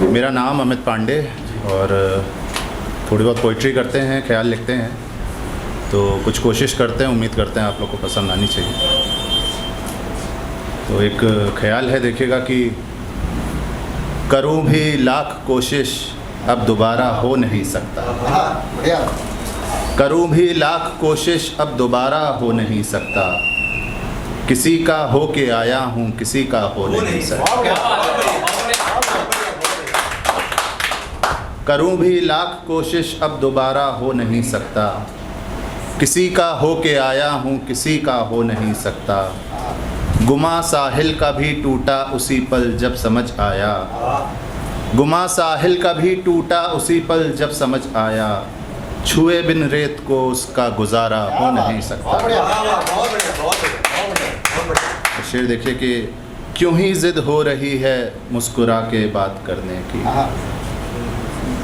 मेरा नाम अमित पांडे और थोड़ी बहुत पोइट्री करते हैं, ख्याल लिखते हैं, तो कुछ कोशिश करते हैं, उम्मीद करते हैं आप लोग को पसंद आनी चाहिए। तो एक ख्याल है, देखिएगा कि करूं भी लाख कोशिश अब दोबारा हो नहीं सकता। करूं भी लाख कोशिश अब दोबारा हो नहीं सकता। किसी का हो के आया हूं, किसी का हो नहीं सकता। करूं भी लाख कोशिश अब दोबारा हो नहीं सकता। किसी का हो के आया हूं, किसी का हो नहीं सकता। गुमा साहिल का भी टूटा उसी पल जब समझ आया। गुमा साहिल का भी टूटा उसी पल जब समझ आया। छुए बिन रेत को उसका गुजारा हो नहीं सकता। शेर देखिए कि क्यों ही जिद हो रही है मुस्कुरा के बात करने की।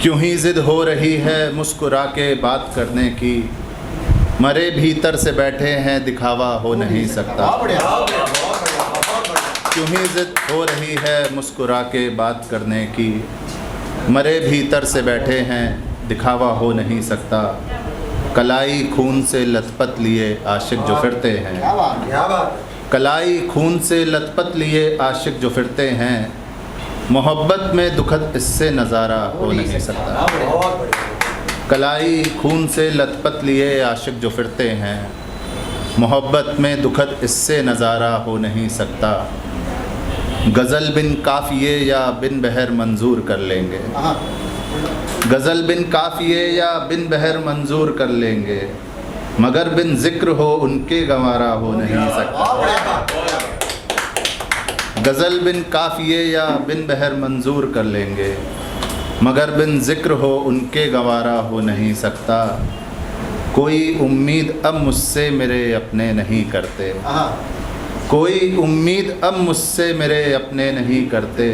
क्यों ही जिद हो रही है मुस्कुरा के बात करने की। मरे भीतर से बैठे हैं दिखावा हो नहीं सकता। क्यों ही जिद हो रही है मुस्कुरा के बात करने की। मरे भीतर से बैठे हैं दिखावा हो नहीं सकता। कलाई खून से लथपथ लिए आशिक जो फिरते हैं। कलाई खून से लथपथ लिए आशिक जो फिरते हैं। मोहब्बत में दुखद इससे नज़ारा हो नहीं सकता। कलाई खून से लथपथ लिए आशिक जो फिरते हैं। मोहब्बत में दुखद इससे नज़ारा हो नहीं सकता। गज़ल बिन काफ़िए या बिन बहर मंजूर कर लेंगे। गज़ल बिन काफ़िए या बिन बहर मंजूर कर लेंगे। मगर बिन ज़िक्र हो उनके गंवारा हो नहीं सकता। गज़ल बिन काफ़िए या बिन बहर मंजूर कर लेंगे। मगर बिन ज़िक्र हो उनके गंवारा हो नहीं सकता। कोई उम्मीद अब मुझसे मेरे अपने नहीं करते। कोई उम्मीद अब मुझसे मेरे अपने नहीं करते।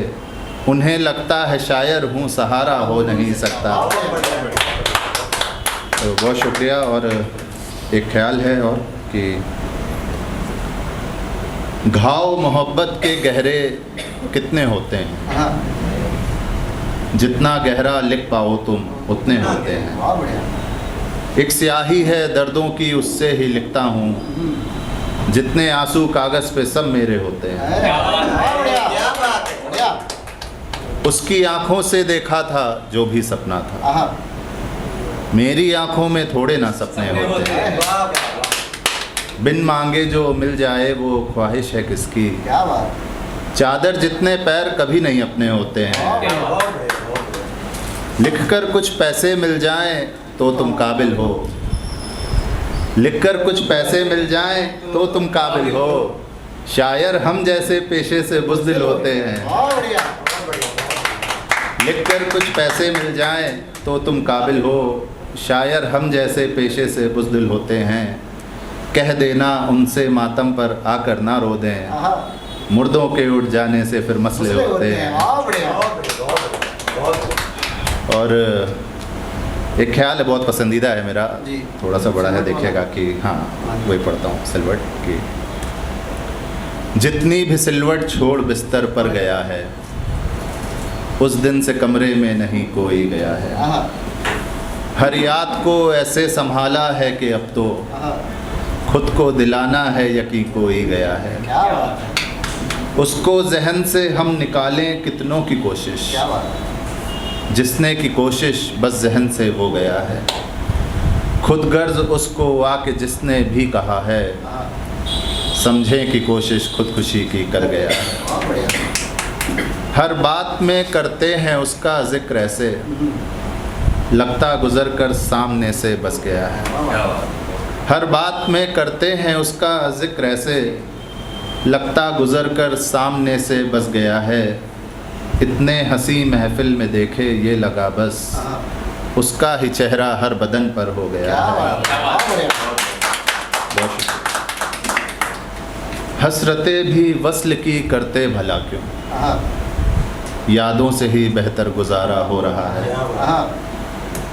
उन्हें लगता है शायर हूँ सहारा हो नहीं सकता। तो बहुत शुक्रिया। और एक ख्याल है और कि घाव मोहब्बत के गहरे कितने होते हैं। जितना गहरा लिख पाओ तुम उतने होते हैं। एक स्याही है दर्दों की उससे ही लिखता हूँ। जितने आंसू कागज़ पे सब मेरे होते हैं। उसकी आंखों से देखा था जो भी सपना था। मेरी आंखों में थोड़े ना सपने होते हैं। बिन मांगे जो मिल जाए वो ख्वाहिश है किसकी। चादर जितने पैर कभी नहीं अपने होते हैं। लिखकर कुछ पैसे मिल जाएं तो तुम काबिल हो। लिखकर कुछ पैसे मिल जाएं तो तुम काबिल हो। शायर हम जैसे पेशे से बुज़दिल होते हैं। लिखकर कुछ पैसे मिल जाएं तो तुम काबिल हो। शायर हम जैसे पेशे से बुज़दिल होते हैं। कह देना उनसे मातम पर आकर ना रो दें। मुर्दों के उठ जाने से फिर मसले होते हैं। और एक ख्याल है, बहुत पसंदीदा है मेरा, थोड़ा सा बड़ा है, देखिएगा कि हाँ वही पढ़ता हूँ। सिलवट की जितनी भी सिलवट छोड़ बिस्तर पर गया है। उस दिन से कमरे में नहीं कोई गया है। हर याद को ऐसे संभाला है कि अब तो खुद को दिलाना है यकीन कोई गया है। उसको जहन से हम निकालें कितनों की कोशिश। जिसने की कोशिश बस जहन से वो गया है। खुद गर्ज उसको आके जिसने भी कहा है। समझें कि कोशिश खुदकुशी की कर गया है। हर बात में करते हैं उसका जिक्र ऐसे। लगता गुजर कर सामने से बस गया है। हर बात में करते हैं उसका जिक्र ऐसे। लगता गुजर कर सामने से बस गया है। इतने हंसी महफिल में देखे ये लगा बस। उसका ही चेहरा हर बदन पर हो गया है। हसरतें भी वस्ल की करते भला क्यों। यादों से ही बेहतर गुजारा हो रहा है।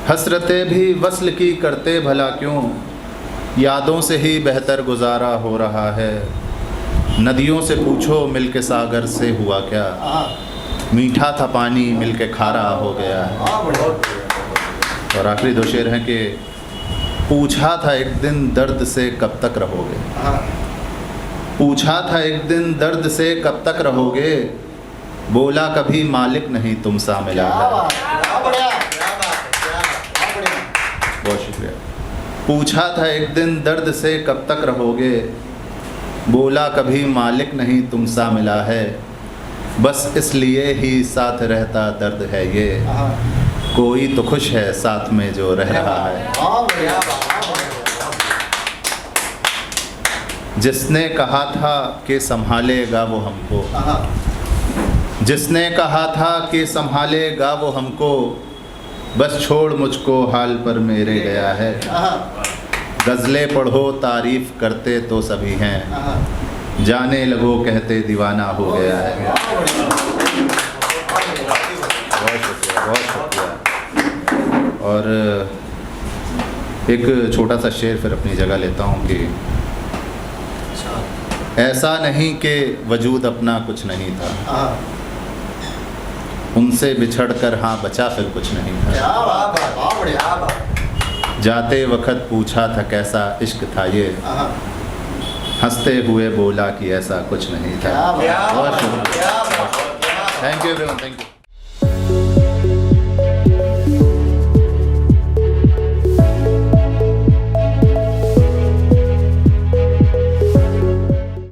हसरतें भी वस्ल की करते भला क्यों। यादों से ही बेहतर गुजारा हो रहा है। नदियों से पूछो मिल के सागर से हुआ क्या। मीठा था पानी मिलके खारा हो गया है। और आखिरी दो शेर हैं कि पूछा था एक दिन दर्द से कब तक रहोगे, पूछा था एक दिन दर्द से कब तक रहोगे, बोला कभी मालिक नहीं तुम सा मिला है। बहुत शुक्रिया। पूछा था एक दिन दर्द से कब तक रहोगे, बोला कभी मालिक नहीं तुम सा मिला है, बस इसलिए ही साथ रहता दर्द है ये, कोई तो खुश है साथ में जो रह रहा है। जिसने कहा था कि संभालेगा वो हमको, जिसने कहा था कि संभालेगा वो हमको, बस छोड़ मुझको हाल पर मेरे गया है। गज़लें पढ़ो तारीफ़ करते तो सभी हैं, जाने लगो कहते दीवाना हो गया है। बहुत शुक्रिया, बहुत शुक्रिया। और एक छोटा सा शेर फिर अपनी जगह लेता हूँ कि ऐसा नहीं कि वजूद अपना कुछ नहीं था, उनसे बिछड़कर हाँ बचा फिर कुछ नहीं था। जाते वक्त पूछा था कैसा इश्क था ये, हंसते हुए बोला कि ऐसा कुछ नहीं था। बहुत शुक्रिया। Thank you everyone, thank you.